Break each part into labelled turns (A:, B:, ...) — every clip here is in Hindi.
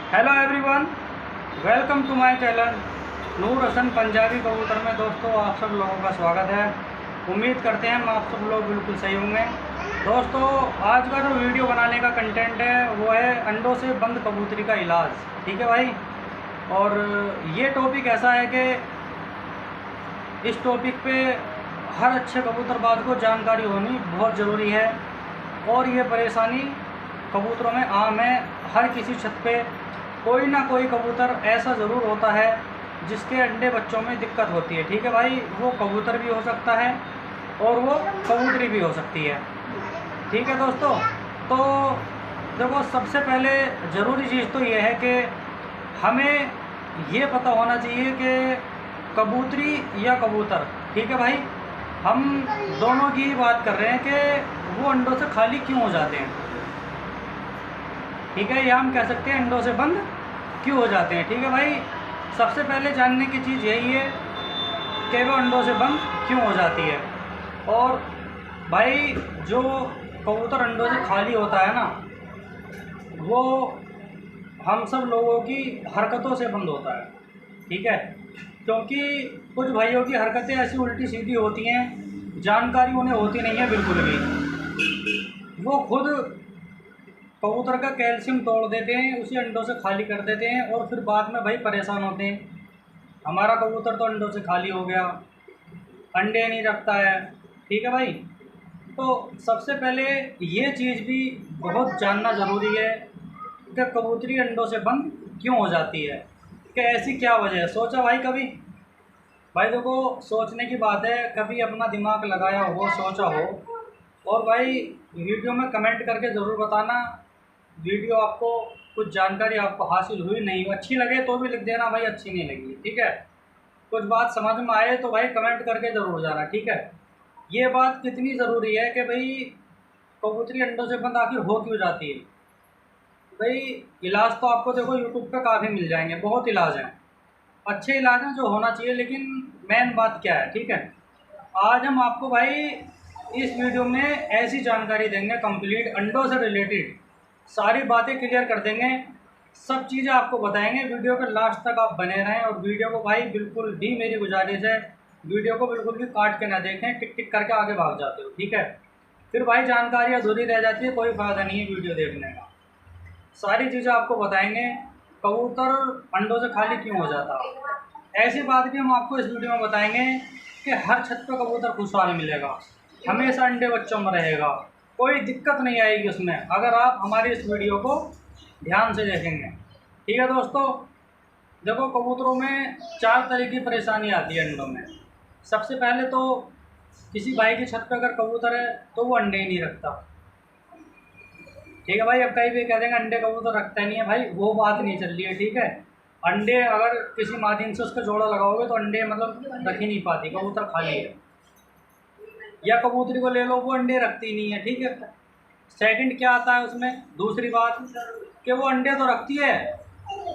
A: Hello everyone, welcome to my channel Noor Hasan Punjabi कबूतर में। दोस्तों, आप सब लोगों का स्वागत है। उम्मीद करते हैं हम आप सब लोग बिल्कुल सही होंगे। दोस्तों, आज का जो वीडियो बनाने का कंटेंट है वो है अंडों से बंद कबूतरी का इलाज। ठीक है भाई। और ये टॉपिक ऐसा है कि इस टॉपिक पे हर अच्छे कबूतरबाज को जानकारी होनी बहुत ज़रूरी है। और ये परेशानी कबूतरों में आम है। हर किसी छत पे कोई ना कोई कबूतर ऐसा ज़रूर होता है जिसके अंडे बच्चों में दिक्कत होती है। ठीक है भाई, वो कबूतर भी हो सकता है और वो कबूतरी भी हो सकती है। ठीक है दोस्तों, तो देखो, सबसे पहले ज़रूरी चीज़ तो ये है कि हमें ये पता होना चाहिए कि कबूतरी या कबूतर, ठीक है भाई, हम दोनों की ही बात कर रहे हैं कि वो अंडों से खाली क्यों हो जाते हैं। ठीक है, या हम कह सकते हैं अंडों से बंद क्यों हो जाते हैं। ठीक है भाई, सबसे पहले जानने की चीज़ यही है कि वो अंडों से बंद क्यों हो जाती है। और भाई, जो कबूतर अंडों से खाली होता है ना, वो हम सब लोगों की हरकतों से बंद होता है। ठीक है, क्योंकि कुछ भाइयों की हरकतें ऐसी उल्टी सीधी होती हैं, जानकारी उन्हें होती नहीं है बिल्कुल भी। वो खुद कबूतर का कैल्शियम तोड़ देते हैं, उसी अंडों से खाली कर देते हैं और फिर बाद में भाई परेशान होते हैं। हमारा कबूतर तो अंडों से खाली हो गया, अंडे नहीं रखता है। ठीक है भाई, तो सबसे पहले ये चीज़ भी बहुत जानना ज़रूरी है कि कबूतरी अंडों से बंद क्यों हो जाती है, कि ऐसी क्या वजह है। सोचा भाई कभी? भाई देखो, सोचने की बात है, कभी अपना दिमाग लगाया हो, सोचा हो। और भाई वीडियो में कमेंट करके ज़रूर बताना वीडियो आपको कुछ जानकारी आपको हासिल हुई नहीं, अच्छी लगे तो भी लिख देना भाई अच्छी नहीं लगी। ठीक है, कुछ बात समझ में आए तो भाई कमेंट करके ज़रूर जाना। ठीक है, ये बात कितनी ज़रूरी है कि भाई कबूतरी अंडों से बंद आखिर हो क्यों जाती है। भाई इलाज तो आपको देखो यूट्यूब पे काफ़ी मिल जाएंगे, बहुत इलाज हैं, अच्छे इलाज हैं जो होना चाहिए। लेकिन मेन बात क्या है, ठीक है, आज हम आपको भाई इस वीडियो में ऐसी जानकारी देंगे कंप्लीट अंडों से रिलेटेड, सारी बातें क्लियर कर देंगे, सब चीज़ें आपको बताएंगे। वीडियो के लास्ट तक आप बने रहें और वीडियो को भाई बिल्कुल भी, मेरी गुजारिश है, वीडियो को बिल्कुल भी काट के ना देखें, टिक टिक करके आगे भाग जाते हो। ठीक है, फिर भाई जानकारी अधूरी रह जाती है, कोई फ़ायदा नहीं है वीडियो देखने का। सारी चीज़ें आपको बताएंगे, कबूतर अंडों से खाली क्यों हो जाता है। ऐसी बात भी हम आपको इस वीडियो में बताएंगे कि हर छत पर कबूतर खुशहाल मिलेगा, हमेशा अंडे बच्चों में रहेगा, कोई दिक्कत नहीं आएगी उसमें, अगर आप हमारी इस वीडियो को ध्यान से देखेंगे। ठीक है दोस्तों, देखो, कबूतरों में 4 तरह की परेशानी आती है अंडों में। सबसे पहले तो किसी भाई की छत पर अगर कबूतर है तो वो अंडे ही नहीं रखता। ठीक है भाई, अब कहीं भी कह देंगे अंडे कबूतर रखता ही नहीं है, भाई वो बात नहीं चल रही है। ठीक है, अंडे अगर किसी माध्यम से उसका जोड़ा लगाओगे तो अंडे मतलब रख ही नहीं पाती, कबूतर खाली है। या कबूतरी को ले लो, वो अंडे रखती नहीं है। ठीक है, सेकंड क्या आता है उसमें, दूसरी बात कि वो अंडे तो रखती है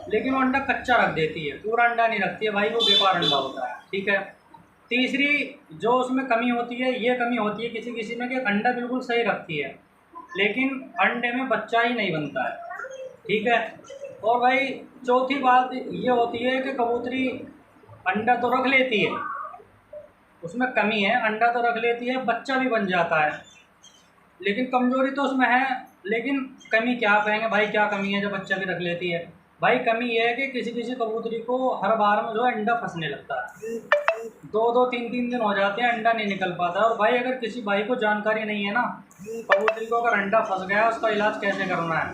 A: लेकिन वो अंडा कच्चा रख देती है, पूरा अंडा नहीं रखती है भाई, वो बेकार अंडा होता है। ठीक है, तीसरी जो उसमें कमी होती है, ये कमी होती है किसी किसी में कि अंडा बिल्कुल सही रखती है लेकिन अंडे में बच्चा ही नहीं बनता है। ठीक है, और भाई चौथी बात ये होती है कि कबूतरी अंडा तो रख लेती है, उसमें कमी है, अंडा तो रख लेती है, बच्चा भी बन जाता है, लेकिन कमजोरी तो उसमें है। लेकिन कमी क्या कहेंगे भाई, क्या कमी है जब बच्चा भी रख लेती है? भाई कमी ये है कि किसी किसी कबूतरी को हर बार में जो है अंडा फंसने लगता है, 2-2 3-3 दिन हो जाते हैं अंडा नहीं निकल पाता। और भाई अगर किसी भाई को जानकारी नहीं है ना कबूतरी को अगर अंडा फंस गया उसका इलाज कैसे करना है,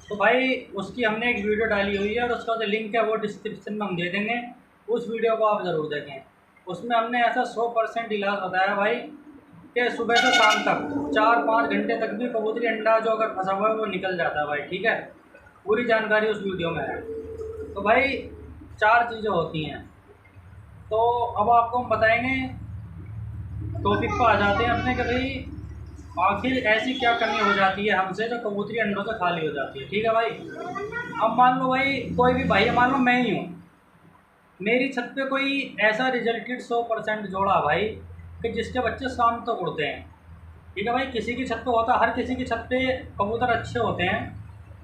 A: तो भाई उसकी हमने एक वीडियो डाली हुई है और उसका जो लिंक है वो डिस्क्रिप्शन में हम दे देंगे, उस वीडियो को आप ज़रूर देखें। उसमें हमने ऐसा 100% इलाज बताया भाई कि सुबह से शाम तक 4-5 घंटे तक भी कबूतरी अंडा जो अगर फंसा हुआ है वो निकल जाता है भाई। ठीक है, पूरी जानकारी उस वीडियो में है। तो भाई 4 चीज़ें होती हैं, तो अब आपको हम बताएंगे, टॉपिक पर आ जाते हैं अपने कि भाई आखिर ऐसी क्या कमी हो जाती है हमसे जो कबूतरी अंडों से खाली हो जाती है। ठीक है भाई, अब मान लो भाई कोई भी भाई, मान लो मैं ही हूँ, मेरी छत पे कोई ऐसा रिजल्टेड 100% जोड़ा भाई कि जिसके बच्चे शाम तक उड़ते हैं। ठीक है भाई, किसी की छत पे होता है, हर किसी की छत पे कबूतर अच्छे होते हैं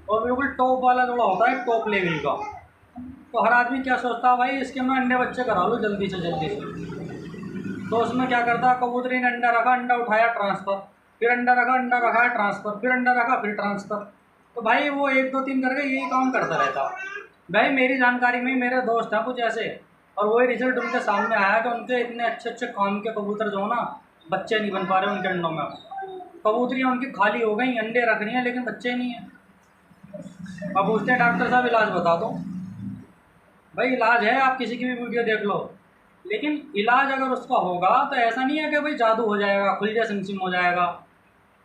A: और बिल्कुल टॉप वाला जोड़ा होता है, टॉप लेवल का। तो हर आदमी क्या सोचता है भाई, इसके मैं अंडे बच्चे करा लूँ जल्दी से जल्दी से। तो उसमें क्या करता है, कबूतरी ने अंडा रखा, अंडा उठाया, ट्रांसफ़र, फिर अंडा रखा, अंडा रखा, ट्रांसफ़र, फिर अंडा रखा, फिर ट्रांसफ़र। तो भाई वो 1 2 3 करके यही काम करता रहता। भाई मेरी जानकारी में मेरे दोस्त हैं कुछ ऐसे, और वही रिजल्ट उनके सामने आया कि उनके इतने अच्छे अच्छे काम के कबूतर जो हो ना, बच्चे नहीं बन पा रहे उनके अंडों में। कबूतरियाँ उनकी खाली हो गई, अंडे रख रही हैं लेकिन बच्चे नहीं हैं। अब पूछते हैं डॉक्टर साहब इलाज बता दो। भाई इलाज है, आप किसी की भी वीडियो देख लो, लेकिन इलाज अगर उसका होगा तो ऐसा नहीं है कि भाई जादू हो जाएगा, खुल जा सिमसिम हो जाएगा,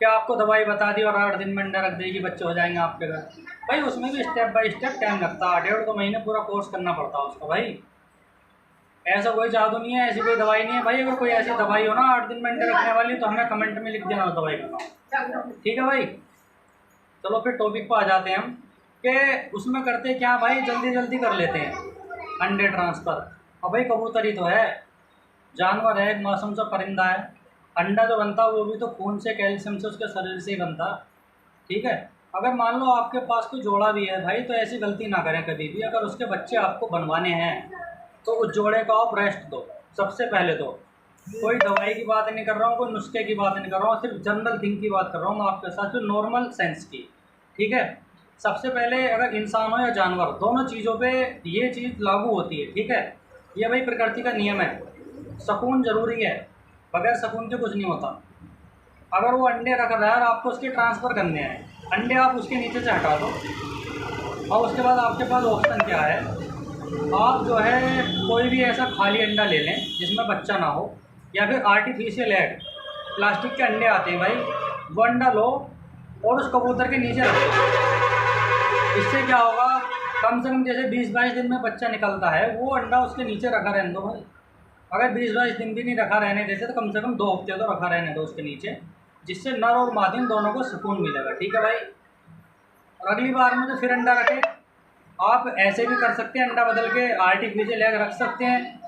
A: क्या आपको दवाई बता दी और 8 दिन में अंडा रख देगी, बच्चे हो जाएंगे आपके घर। भाई उसमें भी स्टेप बाय स्टेप टाइम लगता है, 1.5 2 महीने पूरा कोर्स करना पड़ता है उसका। भाई ऐसा कोई जादू नहीं है, ऐसी कोई दवाई नहीं है। भाई अगर कोई ऐसी दवाई हो ना 8 दिन में अंडे रखने वाली, तो हमें कमेंट में लिख देना उस दवाई का नाम, ठीक है भाई। चलो फिर टॉपिक पर आ जाते हैं हम, कि उसमें करते क्या भाई, जल्दी जल्दी कर लेते हैं अंडे ट्रांसफ़र। और भाई कबूतर ही तो है, जानवर है, एक मासूम सा परिंदा है। अंडा जो बनता है वो भी तो खून से, कैल्शियम से, उसके शरीर से ही बनता, ठीक है। अगर मान लो आपके पास कोई जोड़ा भी है भाई, तो ऐसी गलती ना करें कभी भी। अगर उसके बच्चे आपको बनवाने हैं तो उस जोड़े को आप रेस्ट दो सबसे पहले। तो कोई दवाई की बात नहीं कर रहा हूँ, कोई नुस्खे की बात नहीं कर रहा हूँ, सिर्फ जनरल थिंग की बात कर रहा हूँ मैं आपके साथ, जो नॉर्मल सेंस की, ठीक है। सबसे पहले अगर इंसान हो या जानवर, दोनों चीज़ों पे ये चीज़ लागू होती है, ठीक है। ये भाई प्रकृति का नियम है, सुकून ज़रूरी है, बगैर सुकून के कुछ नहीं होता। अगर वो अंडे रख रहा है और आपको उसके ट्रांसफ़र करने हैं, अंडे आप उसके नीचे से हटा दो, और उसके बाद आपके पास ऑप्शन क्या है, आप जो है कोई भी ऐसा खाली अंडा ले लें जिसमें बच्चा ना हो, या फिर आर्टिफिशियल एग, प्लास्टिक के अंडे आते हैं भाई, वो अंडा लो और उस कबूतर के नीचे रख दो। इससे क्या होगा, कम से कम जैसे 20-22 दिन में बच्चा निकलता है, वो अंडा उसके नीचे रखा रहने दो भाई। अगर 20-22 दिन भी नहीं रखा रहने देते तो कम से कम 2 हफ्ते तो रखा रहने दो उसके नीचे, जिससे नर और मादी दोनों को सुकून मिलेगा, ठीक है भाई। और अगली बार में तो फिर अंडा रखें, आप ऐसे भी कर सकते हैं, अंडा बदल के आर्टिफिशियल एग रख सकते हैं,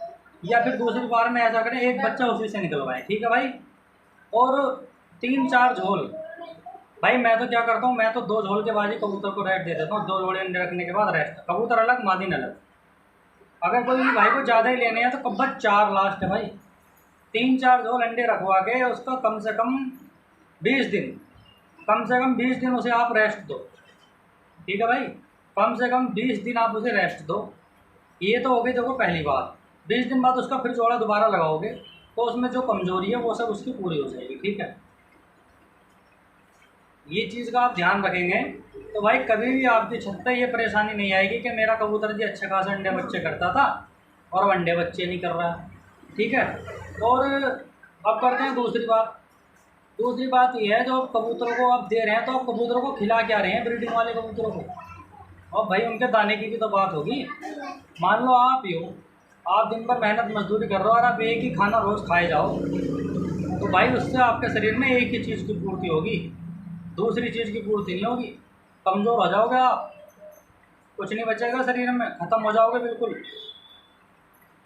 A: या फिर दूसरी बार में ऐसा करें एक बच्चा उसी से निकलवाएं, ठीक है भाई। और 3-4 झोल, भाई मैं तो क्या करता हूँ, मैं तो 2 झोल के बाद ही कबूतर को रेस्ट दे देता हूँ। 2 जोड़े अंडे रखने के बाद रेस्ट, कबूतर अलग मादी अलग। अगर कोई भी भाई को ज़्यादा ही लेने हैं तो कब 4 लास्ट है भाई। 3-4 झोल अंडे रखवा के उसका कम से कम 20 दिन, कम से कम 20 दिन उसे आप रेस्ट दो, ठीक है भाई। कम से कम 20 दिन आप उसे रेस्ट दो। ये तो हो गई देखो पहली बात। 20 दिन बाद उसका फिर जोड़ा दोबारा लगाओगे तो उसमें जो कमज़ोरी है वो सब उसकी पूरी हो जाएगी, ठीक है। ये चीज़ का आप ध्यान रखेंगे तो भाई कभी भी आपकी छत पर ये परेशानी नहीं आएगी कि मेरा कबूतर जी अच्छे खासे अंडे बच्चे करता था और अब अंडे बच्चे नहीं कर रहा है, ठीक है। और अब करते हैं दूसरी बात। दूसरी बात ये है, जो आप कबूतरों को आप दे रहे हैं, तो आप कबूतरों को खिला क्या रहे हैं, ब्रीडिंग वाले कबूतरों को। और भाई उनके दाने की भी तो बात होगी। मान लो आप ही हो, आप दिन भर मेहनत मजदूरी कर रहे हो और आप एक ही खाना रोज़ खाए जाओ, तो भाई उससे आपके शरीर में एक ही चीज़ की पूर्ति होगी, दूसरी चीज़ की पूर्ति नहीं होगी। कमज़ोर हो जाओगे आप, कुछ नहीं बचेगा शरीर में, ख़त्म हो जाओगे बिल्कुल,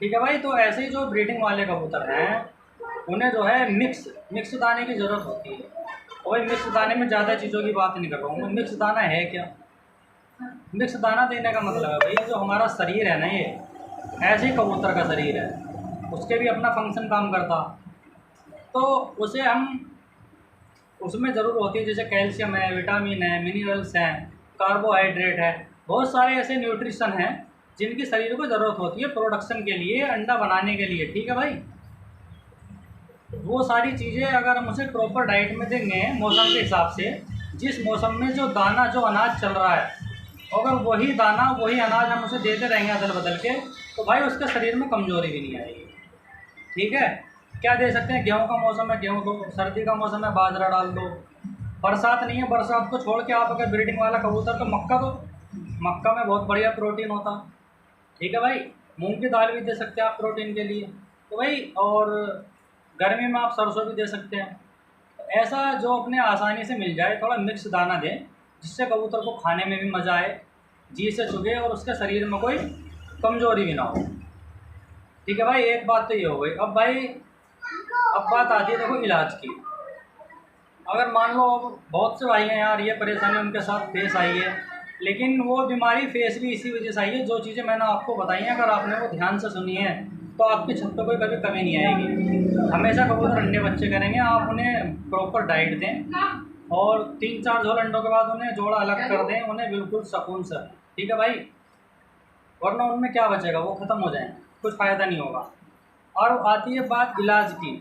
A: ठीक है भाई। तो ऐसे ही जो ब्रीडिंग वाले कबूतर हैं उन्हें जो है मिक्स दाने की ज़रूरत होती है। और भाई मिक्स दाने में ज़्यादा चीज़ों की बात नहीं कर रहा हूँ मैं। मिक्स दाना है क्या, मिक्स दाना देने का मतलब है भाई जो हमारा शरीर है ना, ये ऐसे ही कबूतर का शरीर है, उसके भी अपना फंक्शन काम करता, तो उसे हम उसमें ज़रूर होती है, जैसे कैल्शियम है, विटामिन है, मिनरल्स हैं, कार्बोहाइड्रेट है, बहुत सारे ऐसे न्यूट्रिशन हैं जिनकी शरीर को ज़रूरत होती है प्रोडक्शन के लिए, अंडा बनाने के लिए, ठीक है भाई। वो सारी चीज़ें अगर हम उसे प्रॉपर डाइट में देंगे मौसम के हिसाब से, जिस मौसम में जो दाना जो अनाज चल रहा है, अगर वही दाना वही अनाज हम उसे देते रहेंगे अदल बदल के, तो भाई उसके शरीर में कमज़ोरी भी नहीं आएगी, ठीक है। क्या दे सकते हैं, गेहूं का मौसम है गेहूं दो, सर्दी का मौसम है बाजरा डाल दो, बरसात नहीं है बरसात को छोड़ के आप अगर ब्रीडिंग वाला कबूतर तो मक्का दो, मक्का में बहुत बढ़िया प्रोटीन होता, ठीक है भाई। मूंग की दाल भी दे सकते हैं आप प्रोटीन के लिए, तो भाई। और गर्मी में आप सरसों भी दे सकते हैं। तो ऐसा जो अपने आसानी से मिल जाए, थोड़ा मिक्स दाना दें जिससे कबूतर को खाने में भी मज़ा आए, जी से चुगे और उसके शरीर में कोई कमज़ोरी भी ना हो, ठीक है भाई। एक बात तो ये हो गई। अब भाई अब बात आती है देखो इलाज की। अगर मान लो बहुत से भाई हैं यार, ये परेशानी उनके साथ पेश आई है लेकिन वो बीमारी फेस भी इसी वजह से आई है, जो चीज़ें मैंने आपको बताई हैं अगर आपने वो ध्यान से सुनी है तो आपकी छत पर कोई कभी कमी नहीं आएगी। हमेशा कबूतर अंडे बच्चे करेंगे, आप उन्हें प्रॉपर डाइट दें और 3-4 झोल अंडों के बाद उन्हें जोड़ा अलग कर दें, उन्हें बिल्कुल सुकून से, ठीक है भाई, वरना उनमें क्या बचेगा, वो ख़त्म हो जाएंगे, कुछ फ़ायदा नहीं होगा। और आती है बात इलाज की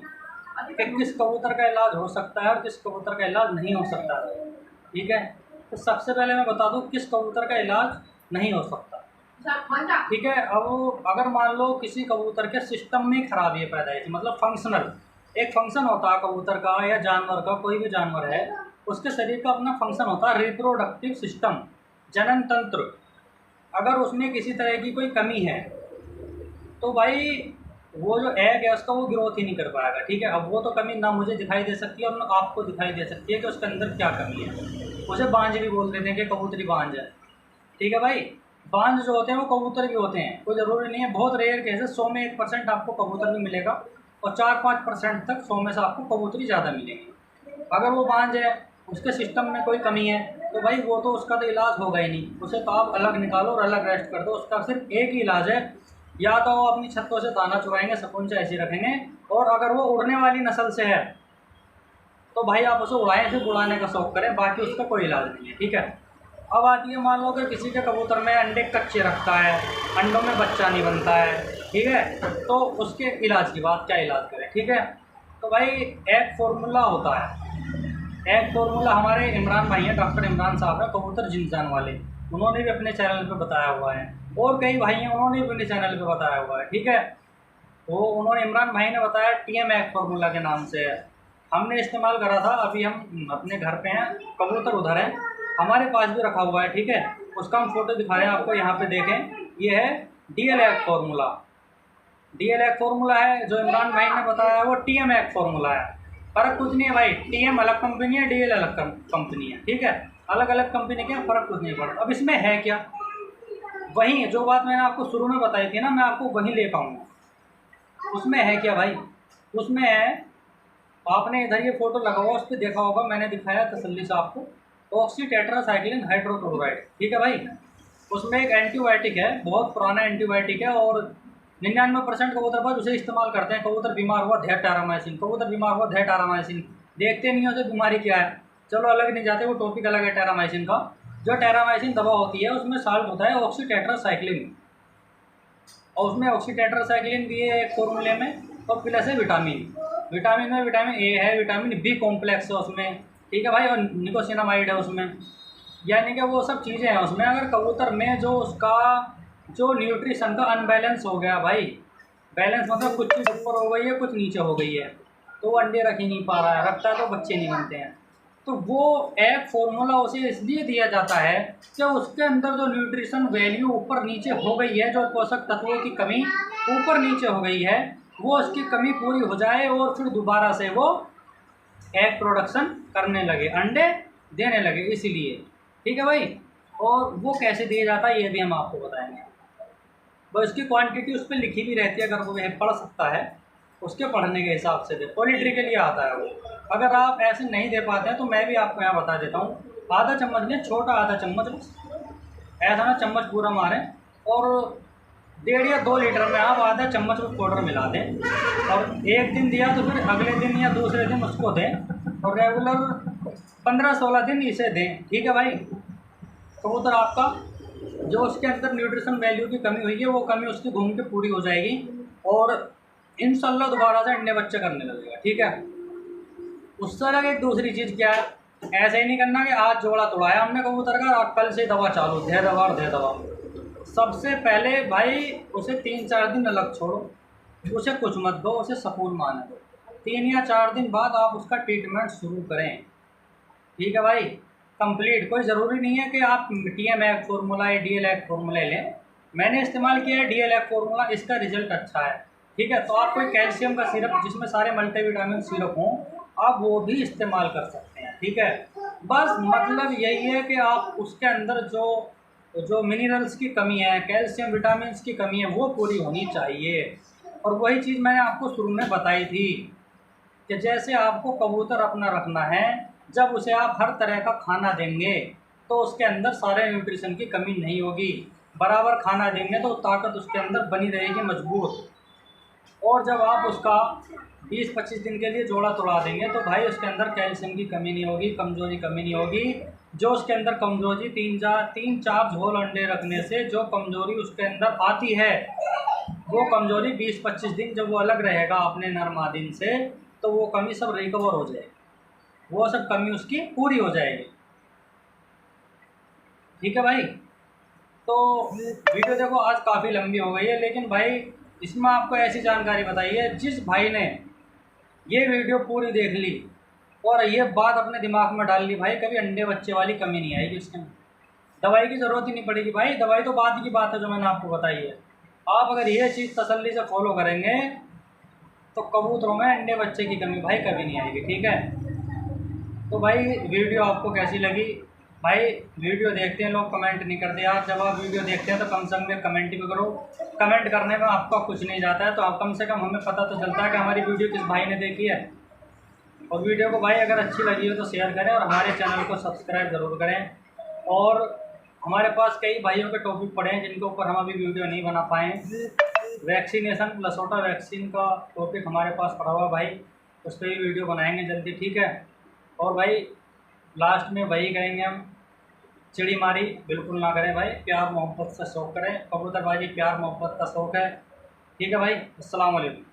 A: कि किस कबूतर का इलाज हो सकता है और किस कबूतर का इलाज नहीं हो सकता है, ठीक है। तो सबसे पहले मैं बता दूं किस कबूतर का इलाज नहीं हो सकता, ठीक है। अब अगर मान लो किसी कबूतर के सिस्टम में खराबी है पैदाइश, मतलब फंक्शनल, एक फंक्शन होता है कबूतर का या जानवर का, कोई भी जानवर है उसके शरीर का अपना फंक्शन होता है, रिप्रोडक्टिव सिस्टम, जनन तंत्र, अगर उसमें किसी तरह की कोई कमी है तो भाई वो जो एग है उसका वो ग्रोथ ही नहीं कर पाएगा, ठीक है। अब वो तो कमी ना मुझे दिखाई दे सकती है और ना आपको दिखाई दे सकती है कि उसके अंदर क्या कमी है, उसे बांझ भी बोल देते हैं कि कबूतरी बांझ है, ठीक है भाई। बांझ जो होते हैं वो कबूतर भी होते हैं, कोई ज़रूरी नहीं है, बहुत रेयर केसेस, 100 में 1% आपको कबूतर भी मिलेगा और 4-5% तक 100 में से आपको कबूतरी ज़्यादा मिलेंगी। अगर वो बांझ है, उसके सिस्टम में कोई कमी है, तो भाई वो तो उसका तो इलाज होगा ही नहीं, उसे तो आप अलग निकालो और अलग रेस्ट कर दो। उसका सिर्फ एक ही इलाज है, या तो वो अपनी छतों से दाना चुराएंगे, सुकून से ऐसे रखेंगे, और अगर वो उड़ने वाली नस्ल से है तो भाई आप उसे उड़ाएं, सिर्फ उड़ाने का शौक करें, बाकी उसका कोई इलाज नहीं है, ठीक है। अब आती है, मान लो कि किसी के कबूतर में अंडे कच्चे रखता है, अंडों में बच्चा नहीं बनता है, ठीक है, तो उसके इलाज की बात, क्या इलाज करें, ठीक है। तो भाई एग फार्मूला होता है, एग फार्मूला हमारे इमरान भाई हैं, डॉक्टर इमरान साहब हैं, कबूतर जिनजान वाले, उन्होंने भी अपने चैनल पे बताया हुआ है, और कई भाई हैं उन्होंने भी अपने चैनल पे बताया हुआ है, ठीक है। तो उन्होंने, इमरान भाई ने बताया TM एग फार्मूला के नाम से है, हमने इस्तेमाल करा था, अभी हम अपने घर पे हैं, कबूतर उधर हैं, हमारे पास भी रखा हुआ है, ठीक है, उसका हम फोटो दिखा रहे हैं आपको, यहाँ पे देखें, ये है DL egg formula, DL egg formula है, जो इमरान भाई ने बताया है वो TM एग फार्मूला है। फ़र्क कुछ नहीं है भाई, TM अलग कंपनी है, DL अलग कंपनी है, ठीक है, अलग अलग कंपनी के, फ़र्क कुछ नहीं पड़ता। अब इसमें है क्या, वही जो बात मैंने आपको शुरू में बताई थी ना, मैं आपको वहीं ले पाऊँगा। उसमें है क्या भाई, उसमें है, आपने इधर ये फोटो लगा हुआ, उस पर देखा होगा, मैंने दिखाया तसल्ली से आपको, ऑक्सीटेट्रासाइक्लिन हाइड्रोक्लोराइड, ठीक है भाई। उसमें एक एंटीबायोटिक है, बहुत पुराना एंटीबायोटिक है, और 99% कबूतरबाज उसे इस्तेमाल करते हैं। कबूतर बीमार हुआ धै टैरामाइसिन, कबूतर बीमार हुआ धै टैरामाइसिन, देखते नहीं होते बीमारी क्या है, चलो अलग नहीं जाते, वो टॉपिक अलग है टैरामाइसिन का। जो टैरामाइसिन दवा होती है उसमें साल्ट होता है ऑक्सीटेट्रासाइक्लिन, और उसमें ऑक्सीटेट्रासाइक्लिन भी है एक फॉर्मूले में, और प्लस है विटामिन, विटामिन में विटामिन ए है, विटामिन बी कॉम्प्लेक्स है उसमें, ठीक है भाई, और निकोसिनामाइड है उसमें, यानी कि वो सब चीज़ें हैं उसमें। अगर कबूतर में जो उसका जो न्यूट्रिशन का अनबैलेंस हो गया भाई, बैलेंस मतलब कुछ चीज़ ऊपर हो गई है, कुछ नीचे हो गई है, तो वो अंडे रख ही नहीं पा रहा है, रखता है तो बच्चे नहीं बनते हैं, तो वो एग फार्मूला उसे इसलिए दिया जाता है कि उसके अंदर जो न्यूट्रिशन वैल्यू ऊपर नीचे हो गई है, जो पोषक तत्वों की कमी ऊपर नीचे हो गई है, वो उसकी कमी पूरी हो जाए और फिर दोबारा से वो एग प्रोडक्शन करने लगे, अंडे देने लगे, इसीलिए, ठीक है भाई। और वो कैसे दिया जाता है ये भी हम आपको बताएंगे, बस उसकी क्वांटिटी उस पर लिखी भी रहती है, अगर वो पढ़ सकता है उसके पढ़ने के हिसाब से दे, पोल्ट्री के लिए आता है वो। अगर आप ऐसे नहीं दे पाते हैं तो मैं भी आपको यहाँ बता देता हूँ, आधा चम्मच लें, छोटा आधा चम्मच, ऐसा ना चम्मच पूरा मारें, और 1.5 या 2 लीटर में आप आधा चम्मच में पाउडर मिला दें, और एक दिन दिया तो फिर अगले दिन या दूसरे दिन उसको दें, और रेगुलर 15-16 दिन इसे दें, ठीक है भाई। कबूतर आपका जो उसके अंदर न्यूट्रिशन वैल्यू की कमी हुई है वो कमी उसकी घूम के पूरी हो जाएगी, और इंशाल्लाह दोबारा से अंडे बच्चे करने लगेगा, ठीक है। उससे अलग एक दूसरी चीज़ क्या है, ऐसे ही नहीं करना कि आज जोड़ा तोड़ाया हमने कबूतर का और कल से दवा चालू, दे दवा और दे दवा। सबसे पहले भाई उसे 3-4 दिन अलग छोड़ो, उसे कुछ मत दो, उसे सुकून मारने दो, 3 या 4 दिन बाद आप उसका ट्रीटमेंट शुरू करें, ठीक है भाई, कंप्लीट। कोई ज़रूरी नहीं है कि आप TM एग फार्मूला या DL एग फार्मूला लें, मैंने इस्तेमाल किया है DL एग फार्मूला, इसका रिजल्ट अच्छा है, ठीक है। तो आप कोई कैल्शियम का सिरप जिसमें सारे मल्टीविटामिन सिरप हों, आप वो भी इस्तेमाल कर सकते हैं, ठीक है। बस मतलब यही है कि आप उसके अंदर जो जो मिनरल्स की कमी है, कैल्शियम विटामिन की कमी है, वो पूरी होनी चाहिए। और वही चीज़ मैंने आपको शुरू में बताई थी कि जैसे आपको कबूतर अपना रखना है, जब उसे आप हर तरह का खाना देंगे, तो उसके अंदर सारे न्यूट्रिशन की कमी नहीं होगी। बराबर खाना देंगे तो ताकत उसके अंदर बनी रहेगी मजबूत। और जब आप उसका 20-25 दिन के लिए जोड़ा तोड़ा देंगे तो भाई उसके अंदर कैल्शियम की कमी नहीं होगी, कमज़ोरी कमी नहीं होगी। जो उसके अंदर कमज़ोरी 3-4 झोल अंडे रखने से जो कमज़ोरी उसके अंदर आती है, वो कमज़ोरी 20-25 दिन जब वो अलग रहेगा अपने नर मादीन से, तो वो कमी सब रिकवर हो जाएगी, वो सब कमी उसकी पूरी हो जाएगी। ठीक है भाई। तो वीडियो देखो आज काफ़ी लंबी हो गई है, लेकिन भाई इसमें आपको ऐसी जानकारी बताई है, जिस भाई ने ये वीडियो पूरी देख ली और ये बात अपने दिमाग में डाल ली, भाई कभी अंडे बच्चे वाली कमी नहीं आएगी उसके अंदर, दवाई की ज़रूरत ही नहीं पड़ेगी। भाई दवाई तो बाद की बात है जो मैंने आपको बताई है। आप अगर ये चीज़ तसल्ली से फॉलो करेंगे तो कबूतरों में अंडे बच्चे की कमी भाई कभी नहीं आएगी। ठीक है। तो भाई वीडियो आपको कैसी लगी? भाई वीडियो देखते हैं लोग कमेंट नहीं करते यार, जब आप वीडियो देखते हैं तो कम से कम कमेंट भी करो। कमेंट करने में आपका कुछ नहीं जाता है, तो आप कम से कम हमें पता तो चलता है कि हमारी वीडियो किस भाई ने देखी है। और वीडियो को भाई अगर अच्छी लगी हो तो शेयर करें और हमारे चैनल को सब्सक्राइब ज़रूर करें। और हमारे पास कई भाइयों के टॉपिक पड़े हैं जिनके ऊपर हम अभी वीडियो नहीं बना पाए। वैक्सीनेशन लसोटा वैक्सीन का टॉपिक हमारे पास पड़ा हुआ भाई, उस पर भी वीडियो बनाएंगे जल्दी। ठीक है। और भाई लास्ट में वही करेंगे हम, चिड़ी मारी बिल्कुल ना करें भाई, प्यार मोहब्बत से शौक़ करें। कबूतरबाजी प्यार मोहब्बत का शौक़ है। ठीक है भाई। अस्सलाम वालेकुम।